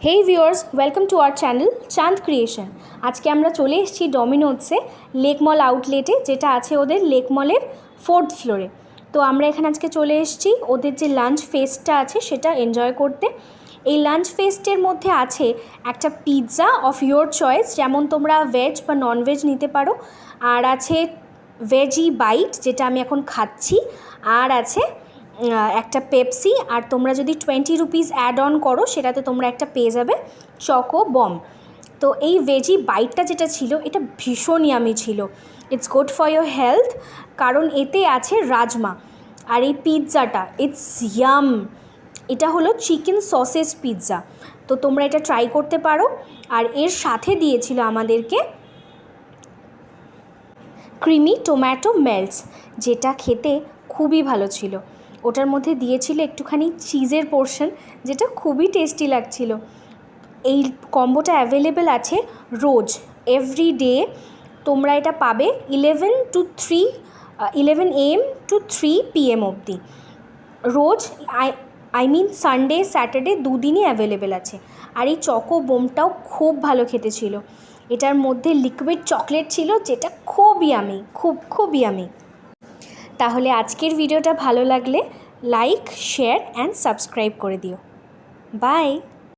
Hey viewers, welcome to our channel চাঁদ creation. আজকে আমরা চলে এসেছি ডমিনোজে লেক মল আউটলেটে, যেটা আছে ওদের লেক মলের 4th ফ্লোরে। তো আমরা এখানে আজকে চলে এসেছি ওদের যে লাঞ্চ ফেস্টটা আছে সেটা এনজয় করতে। এই লাঞ্চ ফেস্টের মধ্যে আছে একটা পিৎজা অফ ইয়োর চয়েস, যেমন তোমরা ভেজ বা ননভেজ নিতে পারো, আর আছে ভেজি বাইট যেটা আমি এখন খাচ্ছি, আর আছে একটা পেপসি, আর তোমরা যদি 20 রুপিস অ্যাড অন করো সেটাতে তোমরা একটা পেয়ে যাবে চকো বম। তো এই ভেজি বাইটটা যেটা ছিল এটা ভীষণ ইয়ামি ছিল। It's good for your health, কারণ এতে আছে রাজমা। আর এই পিৎজাটা ইটস ইয়াম, এটা হলো চিকেন সসেজ পিৎজা। তো তোমরা এটা ট্রাই করতে পারো। আর এর সাথে দিয়েছিল আমাদেরকে ক্রিমি টোম্যাটো মেল্টস, যেটা খেতে খুবই ভালো ছিল। ওটার মধ্যে দিয়েছিল একটুখানি চিজের পোর্শন, যেটা খুবই টেস্টি লাগছিল। এই কম্বোটা অ্যাভেলেবেল আছে রোজ, এভরিডে। তোমরা এটা পাবে 11 AM to 3 PM অবধি রোজ। আই মিন সানডে স্যাটারডে দুদিনই অ্যাভেলেবেল আছে। আর এই চকো বোমটাও খুব ভালো খেতে ছিল। এটার মধ্যে লিকুইড চকলেট ছিল, যেটা খুব ইয়ামি, খুব ইয়ামি। তাহলে আজকের ভিডিওটা ভালো লাগলে লাইক, শেয়ার অ্যান্ড সাবস্ক্রাইব করে দিও। বাই।